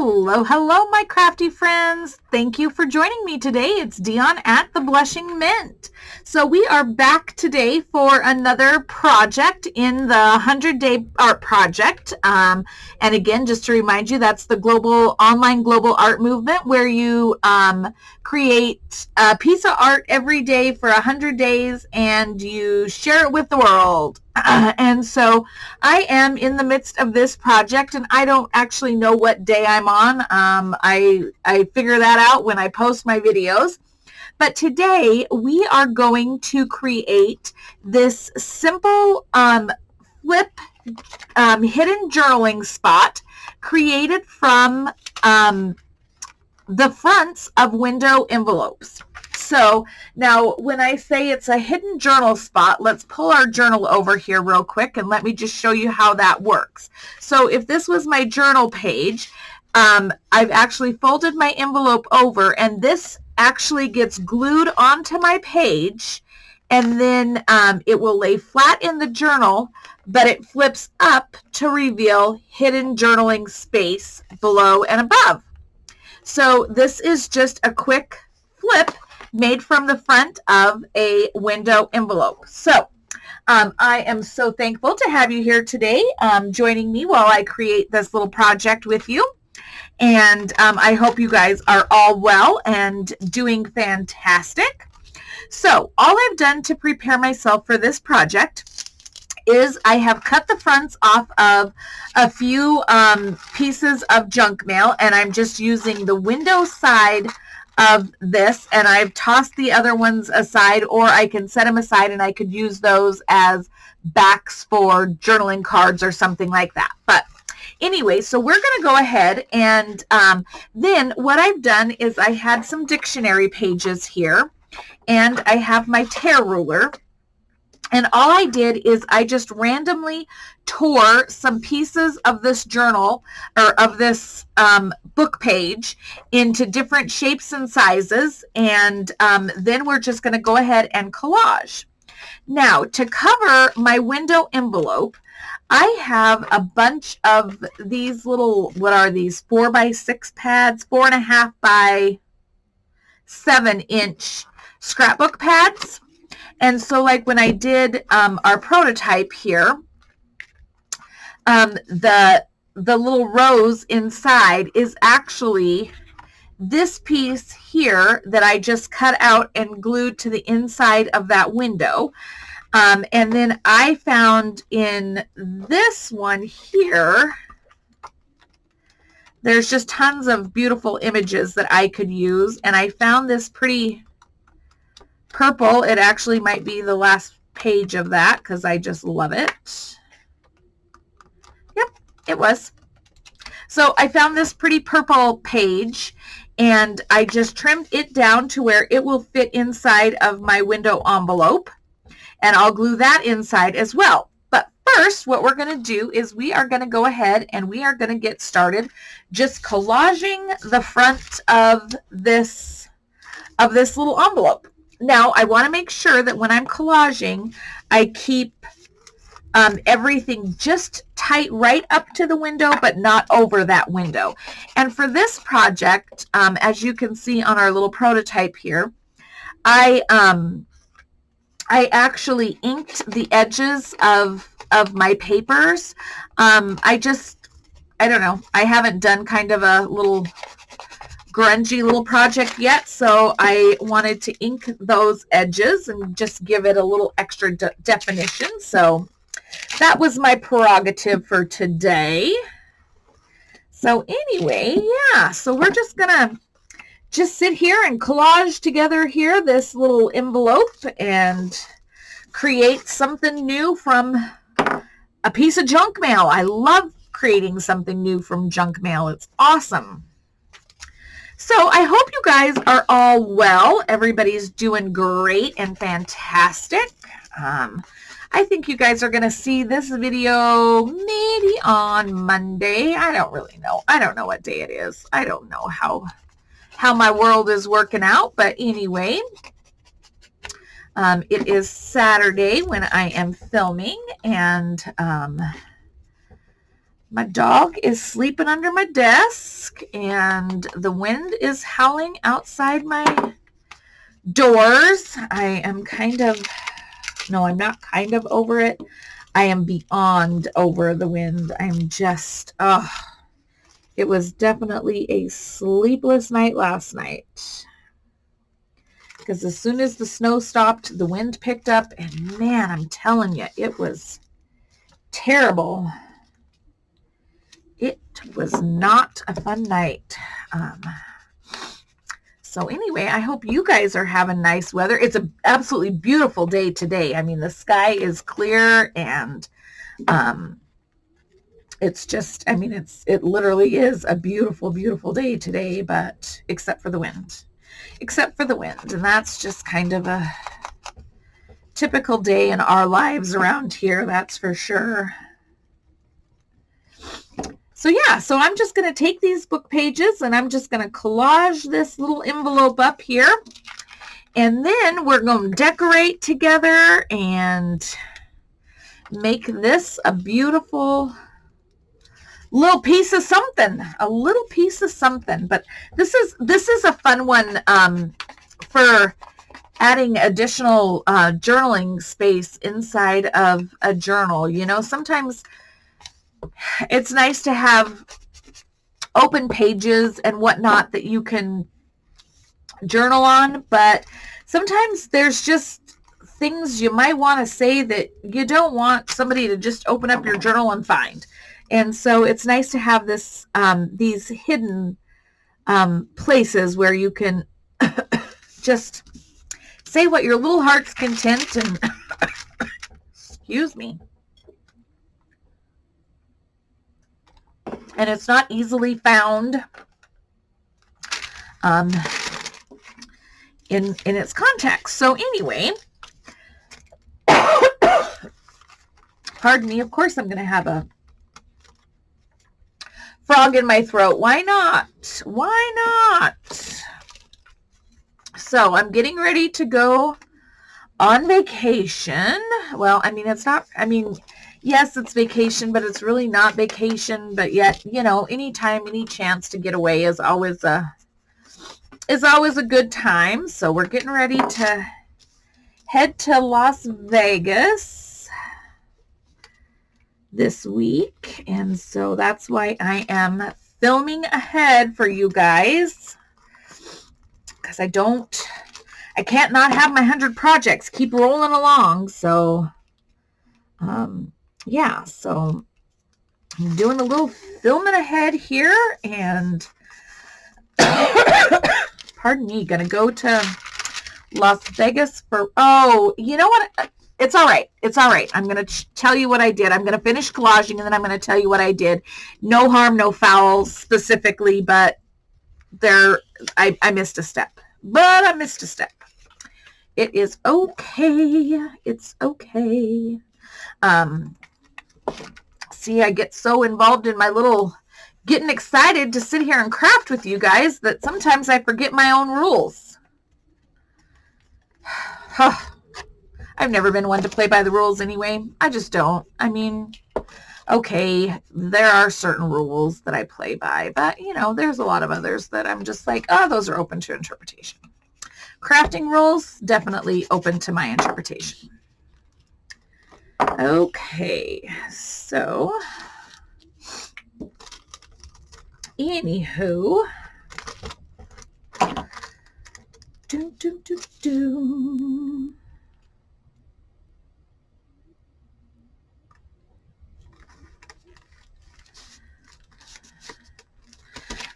Hello, hello, my crafty friends. Thank you for joining me today. It's Dion at the Blushing Mint. So we are back today for another project in the 100-day art project. And again, just to remind you, that's the online global art movement where you create a piece of art every day for 100 days and you share it with the world. And so I am in the midst of this project and I don't actually know what day I'm on. I figure that out when I post my videos. But today we are going to create this simple flip hidden journaling spot created from the fronts of window envelopes. So now when I say it's a hidden journal spot, let's pull our journal over here real quick and let me just show you how that works. So if this was my journal page, I've actually folded my envelope over and this actually gets glued onto my page, and then it will lay flat in the journal, but it flips up to reveal hidden journaling space below and above. So this is just a quick flip made from the front of a window envelope. So I am so thankful to have you here today joining me while I create this little project with you. And I hope you guys are all well and doing fantastic. So all I've done to prepare myself for this project is I have cut the fronts off of a few pieces of junk mail, and I'm just using the window side of this, and I've tossed the other ones aside, or I can set them aside and I could use those as backs for journaling cards or something like that. But anyway, so we're going to go ahead and then what I've done is I had some dictionary pages here, and I have my tear ruler. And all I did is I just randomly tore some pieces of this journal or of this book page into different shapes and sizes. And then we're just going to go ahead and collage. Now, to cover my window envelope, I have a bunch of these little, what are these, 4x6 pads, 4.5 by 7-inch scrapbook pads. And so like when I did our prototype here, the little rose inside is actually this piece here that I just cut out and glued to the inside of that window. And then I found in this one here, there's just tons of beautiful images that I could use. And I found this pretty purple. It actually might be the last page of that because I just love it. Yep, it was. So I found this pretty purple page and I just trimmed it down to where it will fit inside of my window envelope, and I'll glue that inside as well. But first, what we're going to do is we are going to go ahead and we are going to get started just collaging the front of this little envelope. Now, I want to make sure that when I'm collaging, I keep everything just tight right up to the window, but not over that window. And for this project, as you can see on our little prototype here, I actually inked the edges of my papers. I don't know. I haven't done kind of a little grungy little project yet, so I wanted to ink those edges and just give it a little extra definition. So that was my prerogative for today. So anyway, yeah, so we're just gonna sit here and collage together here this little envelope and create something new from a piece of junk mail. I love creating something new from junk mail. It's awesome. So I hope you guys are all well. Everybody's doing great and fantastic. I think you guys are going to see this video maybe on Monday. I don't really know. I don't know what day it is. I don't know how my world is working out. But anyway, it is Saturday when I am filming, and my dog is sleeping under my desk. dusk and the wind is howling outside my doors. I am I'm not kind of over it. I am beyond over the wind. I'm just, it was definitely a sleepless night last night. Because as soon as the snow stopped, the wind picked up, and man, I'm telling you, it was terrible. It was not a fun night. So anyway, I hope you guys are having nice weather. It's an absolutely beautiful day today. I mean, the sky is clear, and it's just, I mean, it literally is a beautiful, beautiful day today, but except for the wind. And that's just kind of a typical day in our lives around here, that's for sure. So yeah, so I'm just going to take these book pages and I'm just going to collage this little envelope up here. And then we're going to decorate together and make this a beautiful little piece of something, But this is a fun one for adding additional journaling space inside of a journal. You know, sometimes it's nice to have open pages and whatnot that you can journal on, but sometimes there's just things you might want to say that you don't want somebody to just open up your journal and find. And so it's nice to have this these hidden places where you can just say what your little heart's content and excuse me. And it's not easily found in its context. So anyway, pardon me, of course I'm going to have a frog in my throat. Why not? So I'm getting ready to go on vacation. Well, I mean, yes, it's vacation, but it's really not vacation. But yet, you know, anytime, any chance to get away is always a good time. So we're getting ready to head to Las Vegas this week. And so that's why I am filming ahead for you guys, because I can't not have my 100 projects keep rolling along. So, yeah, so I'm doing a little filming ahead here, and pardon me, gonna go to Las Vegas for, you know what? It's all right. I'm going to tell you what I did. I'm going to finish collaging, and then I'm going to tell you what I did. No harm, no foul specifically, but I missed a step. It is okay. It's okay. See, I get so involved in my little getting excited to sit here and craft with you guys that sometimes I forget my own rules. I've never been one to play by the rules anyway. I just don't. I mean, okay, there are certain rules that I play by, but, you know, there's a lot of others that I'm just like, those are open to interpretation. Crafting rules, definitely open to my interpretation. Okay, so, anywho,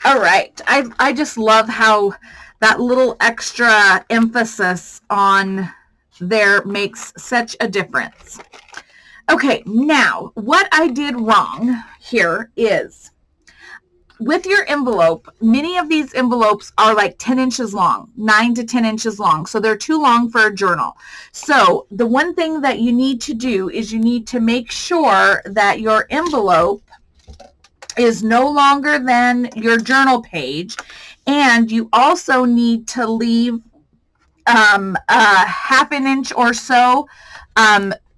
All right. I just love how that little extra emphasis on there makes such a difference. Okay, now what I did wrong here is with your envelope, many of these envelopes are like 10 inches long, 9 to 10 inches long. So they're too long for a journal. So the one thing that you need to do is you need to make sure that your envelope is no longer than your journal page. And you also need to leave a half an inch or so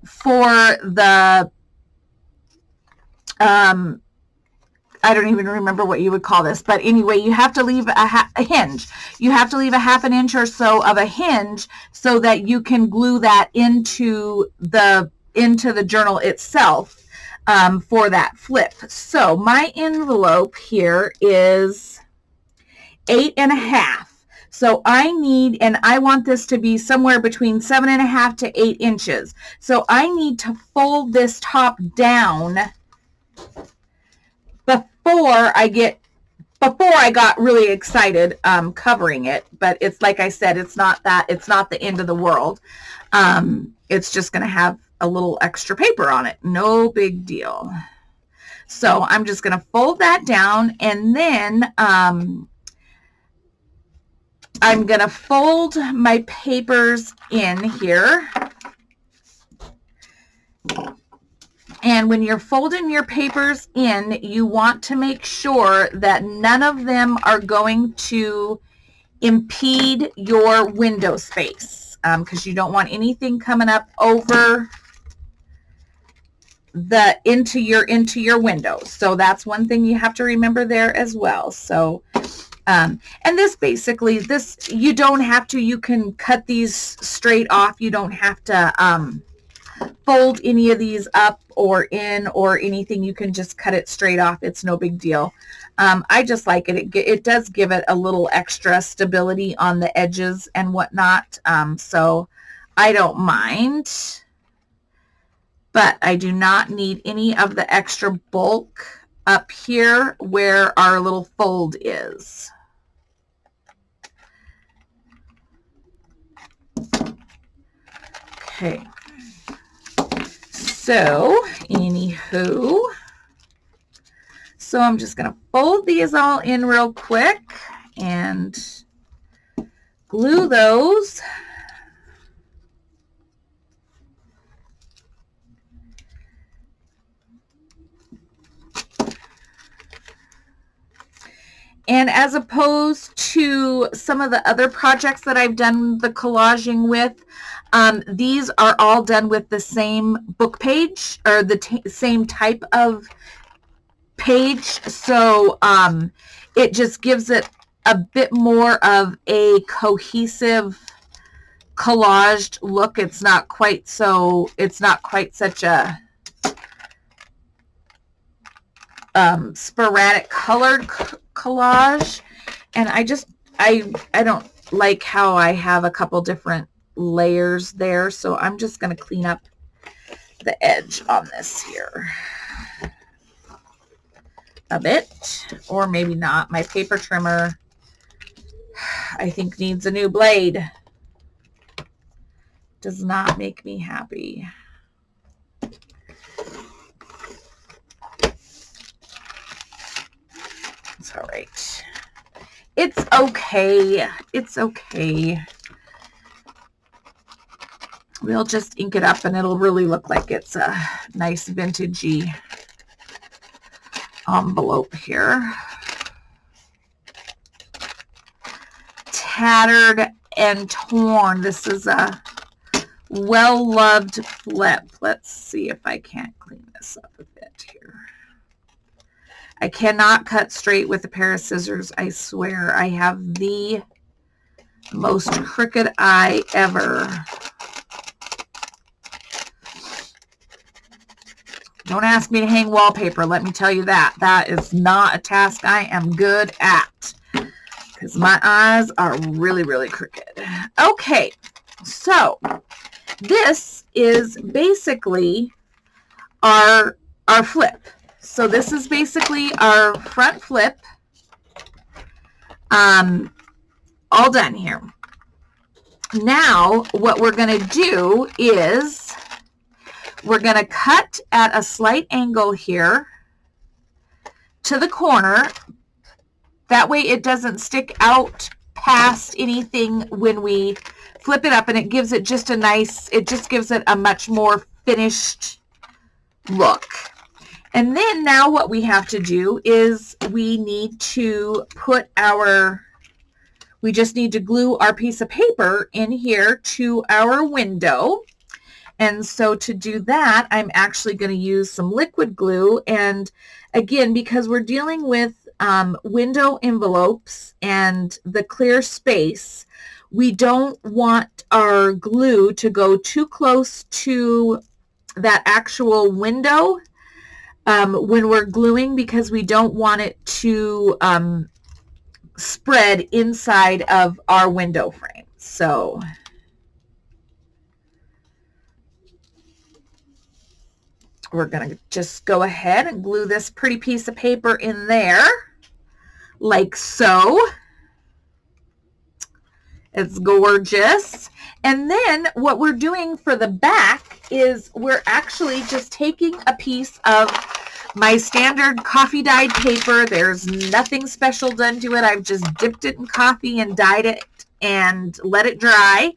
for the I don't even remember what you would call this, but anyway, you have to leave a hinge. You have to leave a half an inch or so of a hinge so that you can glue that into the journal itself for that flip. So my envelope here is 8.5. So I need, and I want this to be somewhere between 7.5 to 8 inches. So I need to fold this top down before I got really excited covering it. But it's like I said, it's not the end of the world. It's just going to have a little extra paper on it. No big deal. So I'm just going to fold that down, and then I'm going to fold my papers in here. And when you're folding your papers in, you want to make sure that none of them are going to impede your window space, because you don't want anything coming up over into your window. So that's one thing you have to remember there as well. So and this basically, you don't have to, you can cut these straight off. You don't have to fold any of these up or in or anything. You can just cut it straight off. It's no big deal. I just like it. It does give it a little extra stability on the edges and whatnot. So I don't mind, but I do not need any of the extra bulk up here where our little fold is. Okay. So, anywho, so I'm just going to fold these all in real quick and glue those. And as opposed to some of the other projects that I've done the collaging with, these are all done with the same book page, or the same type of page. So it just gives it a bit more of a cohesive collaged look. It's not quite such a sporadic colored collage. And I don't like how I have a couple different layers there, so I'm just going to clean up the edge on this here a bit, or maybe not. My paper trimmer, I think, needs a new blade. Does not make me happy. It's all right. It's okay. It's okay. We'll just ink it up and it'll really look like it's a nice vintagey envelope here. Tattered and torn. This is a well-loved flip. Let's see if I can't clean this up a bit here. I cannot cut straight with a pair of scissors. I swear, I have the most crooked eye ever. Don't ask me to hang wallpaper, let me tell you that. That is not a task I am good at, because my eyes are really, really crooked. Okay, so this is basically our flip. So this is basically our front flip, all done here. Now, what we're going to do is we're going to cut at a slight angle here to the corner. That way it doesn't stick out past anything when we flip it up, and it gives it just a nice, it just gives it a much more finished look. And then now what we have to do is we need to put we just need to glue our piece of paper in here to our window. And so to do that, I'm actually going to use some liquid glue. And again, because we're dealing with window envelopes and the clear space, we don't want our glue to go too close to that actual window when we're gluing, because we don't want it to spread inside of our window frame. So we're going to just go ahead and glue this pretty piece of paper in there, like so. It's gorgeous. And then what we're doing for the back is we're actually just taking a piece of my standard coffee dyed paper. There's nothing special done to it. I've just dipped it in coffee and dyed it and let it dry.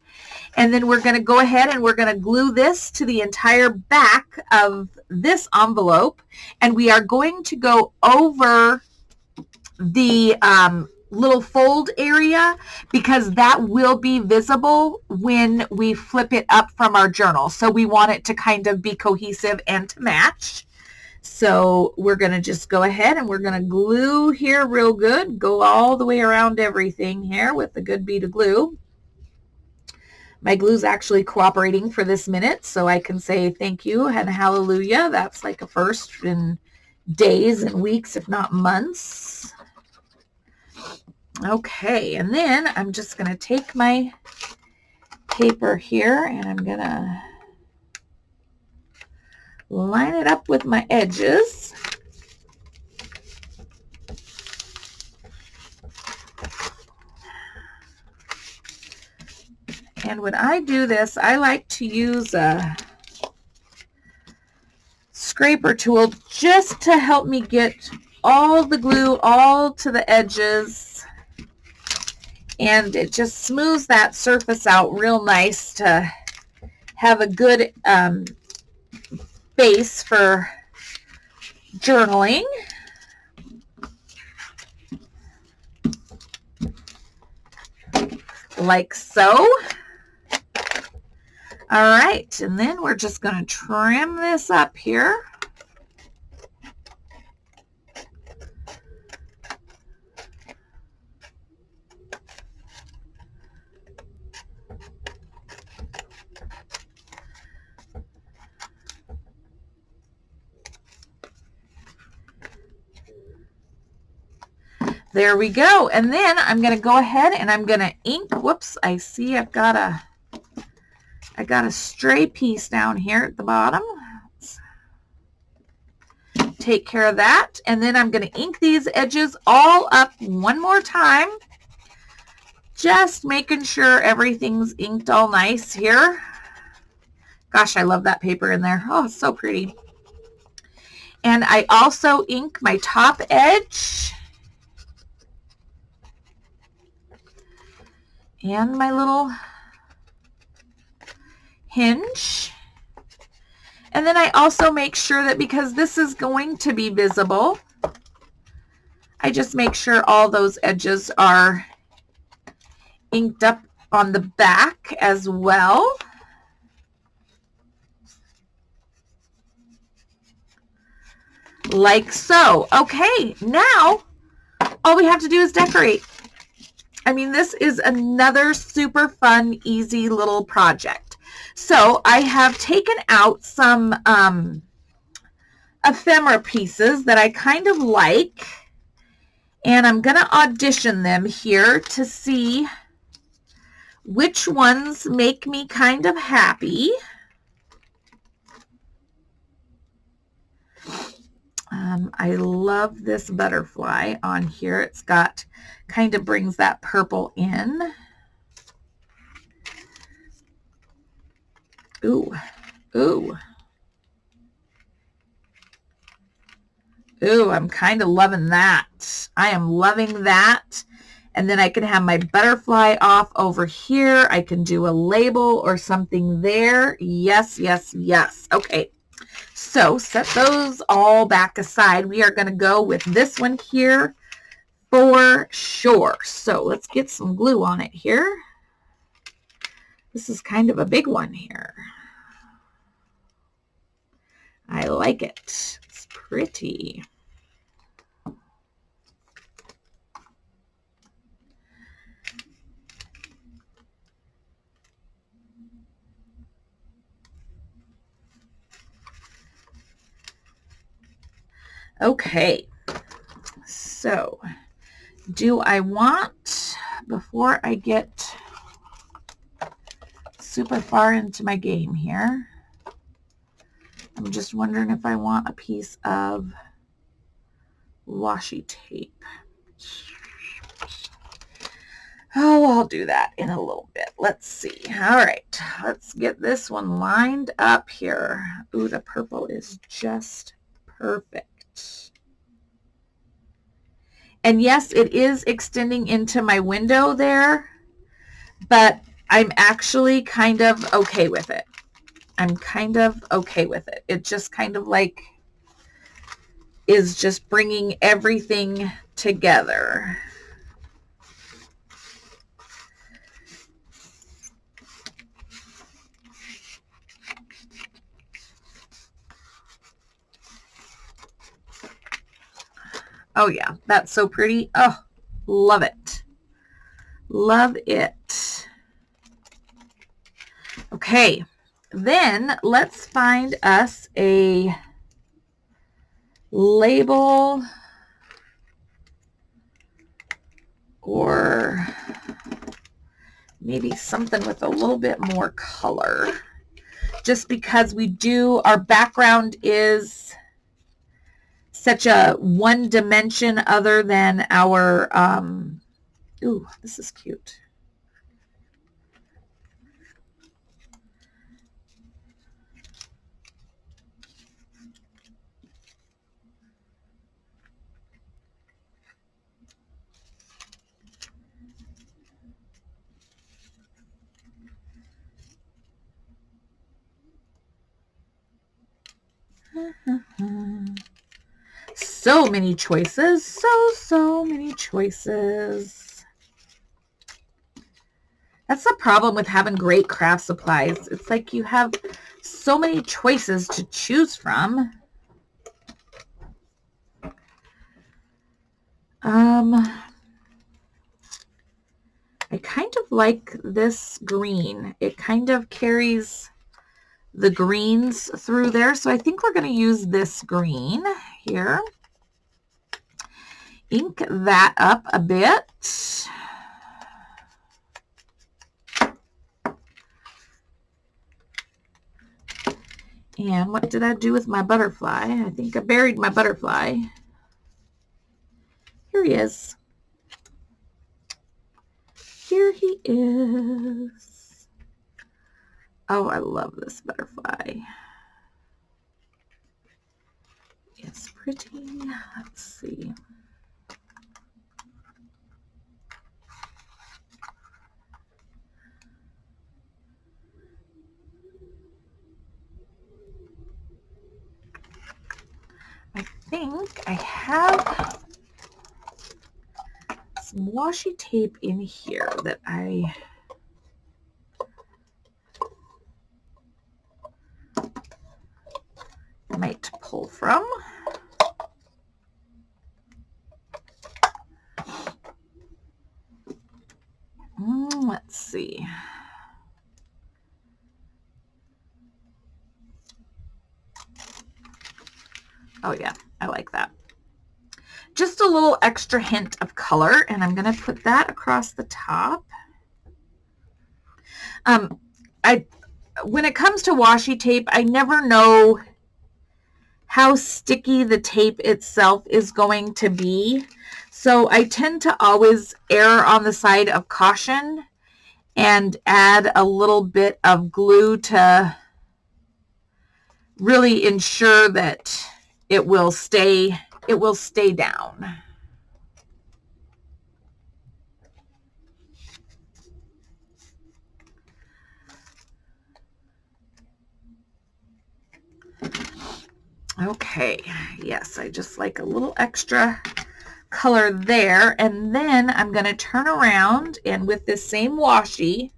And then we're going to go ahead and we're going to glue this to the entire back of this envelope. And we are going to go over the little fold area, because that will be visible when we flip it up from our journal. So we want it to kind of be cohesive and to match. So we're going to just go ahead and we're going to glue here real good. Go all the way around everything here with a good bead of glue. My glue's actually cooperating for this minute, so I can say thank you and hallelujah. That's like a first in days and weeks, if not months. Okay, and then I'm just going to take my paper here and I'm going to line it up with my edges. And when I do this, I like to use a scraper tool just to help me get all the glue all to the edges. And it just smooths that surface out real nice to have a good base for journaling. Like so. All right, and then we're just going to trim this up here. There we go. And then I'm going to go ahead and I'm going to ink. Whoops, I see I got a stray piece down here at the bottom. Let's take care of that. And then I'm going to ink these edges all up one more time. Just making sure everything's inked all nice here. Gosh, I love that paper in there. Oh, it's so pretty. And I also ink my top edge. And my little hinge. And then I also make sure that, because this is going to be visible, I just make sure all those edges are inked up on the back as well. Like so. Okay, now all we have to do is decorate. I mean, this is another super fun, easy little project. So I have taken out some ephemera pieces that I kind of like, and I'm going to audition them here to see which ones make me kind of happy. I love this butterfly on here. It's got, kind of brings that purple in. Ooh, ooh. Ooh, I'm kind of loving that. I am loving that. And then I can have my butterfly off over here. I can do a label or something there. Yes, yes, yes. Okay. So set those all back aside. We are going to go with this one here for sure. So let's get some glue on it here. This is kind of a big one here. I like it. It's pretty. Okay, so do I want, before I get super far into my game here, I'm just wondering if I want a piece of washi tape. Oh, I'll do that in a little bit. Let's see. All right, let's get this one lined up here. Ooh, the purple is just perfect. And yes, it is extending into my window there, but I'm actually kind of okay with it. I'm kind of okay with it. It just kind of like is just bringing everything together. Oh yeah, that's so pretty. Oh, love it. Love it. Okay, then let's find us a label or maybe something with a little bit more color. Just because our background is such a one dimension other than our, ooh, this is cute. So many choices, so many choices. That's the problem with having great craft supplies. It's like you have so many choices to choose from. I kind of like this green. It kind of carries the greens through there. So I think we're going to use this green here. Ink that up a bit. And what did I do with my butterfly? I think I buried my butterfly. Here he is. Here he is. Oh, I love this butterfly. It's pretty. Let's see. I think I have some washi tape in here that I might pull from. Let's see. Oh yeah, I like that. Just a little extra hint of color, and I'm going to put that across the top. When it comes to washi tape, I never know how sticky the tape itself is going to be. So I tend to always err on the side of caution and add a little bit of glue to really ensure that it will stay down. Okay, yes, I just like a little extra color there. And then I'm going to turn around, and with this same washi,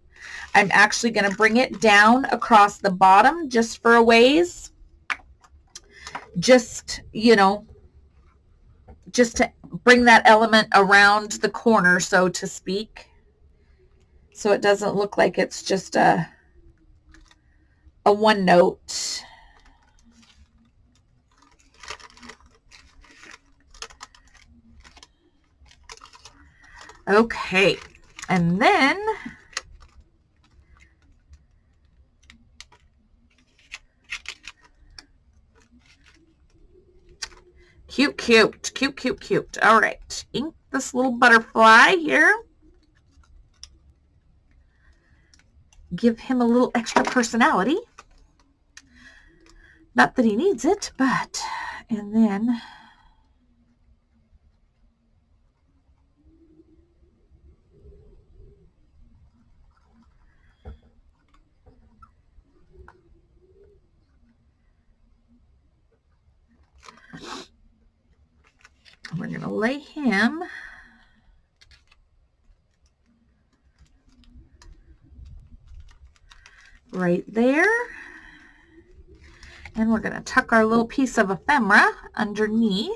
I'm actually going to bring it down across the bottom just for a ways. just, you know, just to bring that element around the corner, so to speak, so it doesn't look like it's just a one note. Okay, and then cute, cute, cute, cute, cute. All right, ink this little butterfly here. Give him a little extra personality. Not that he needs it, but, and then we're going to lay him right there. And we're going to tuck our little piece of ephemera underneath.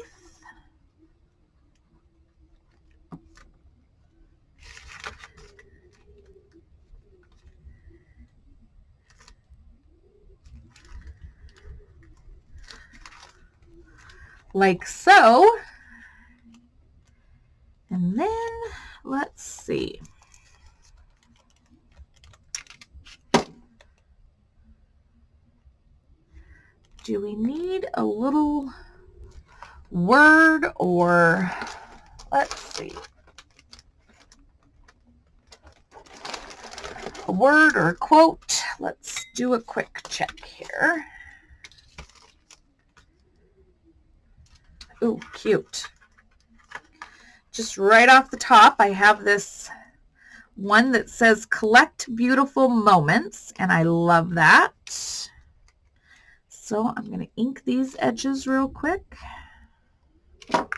Like so. And then let's see. Do we need a little word, or let's see, a word or a quote? Let's do a quick check here. Ooh, cute. Just right off the top, I have this one that says collect beautiful moments, and I love that. So I'm going to ink these edges real quick. I'm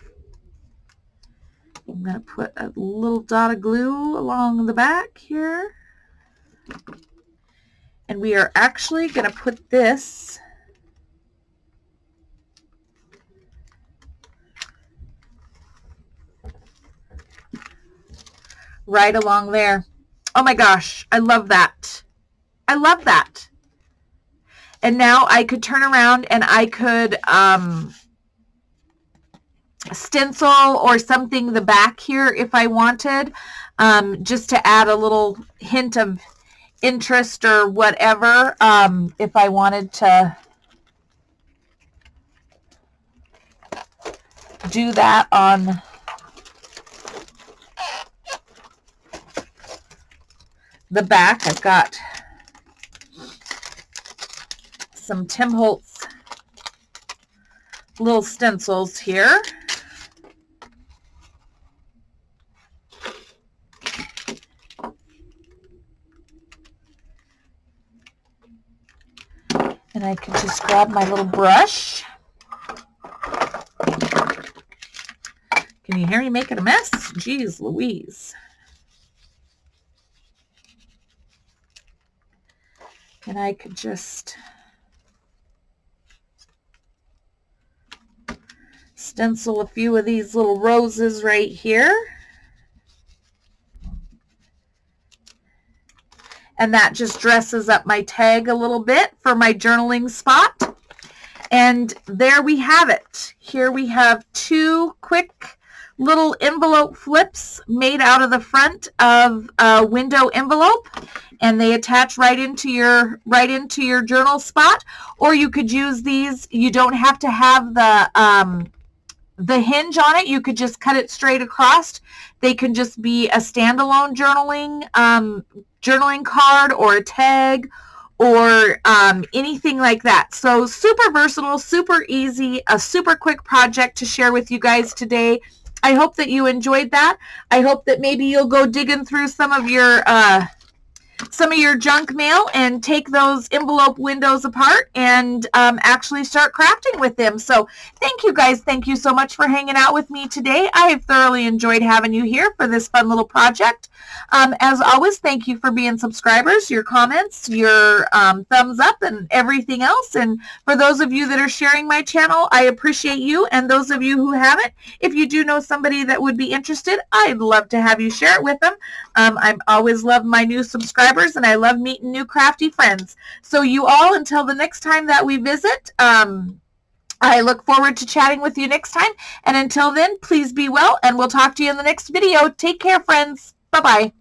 going to put a little dot of glue along the back here. And we are actually going to put this right along there. Oh my gosh, I love that. I love that. And now I could turn around and I could stencil or something the back here if I wanted, just to add a little hint of interest or whatever, if I wanted to do that on the back. I've got some Tim Holtz little stencils here. And I can just grab my little brush. Can you hear me making a mess? Jeez Louise. And I could just stencil a few of these little roses right here. And that just dresses up my tag a little bit for my journaling spot. And there we have it. Here we have two quick little envelope flips made out of the front of a window envelope, and they attach right into your journal spot. Or you could use these. You don't have to have the hinge on it. You could just cut it straight across. They can just be a standalone journaling card or a tag or anything like that. So super versatile, super easy, a super quick project to share with you guys today. I hope that you enjoyed that. I hope that maybe you'll go digging through some of your some of your junk mail and take those envelope windows apart and actually start crafting with them. So thank you guys. Thank you so much for hanging out with me today. I have thoroughly enjoyed having you here for this fun little project. As always, thank you for being subscribers, your comments, your thumbs up, and everything else. And for those of you that are sharing my channel, I appreciate you. And those of you who haven't, if you do know somebody that would be interested, I'd love to have you share it with them. I always love my new subscribers, and I love meeting new crafty friends. So you all, until the next time that we visit, I look forward to chatting with you next time. And until then, please be well, and we'll talk to you in the next video. Take care, friends. Bye-bye.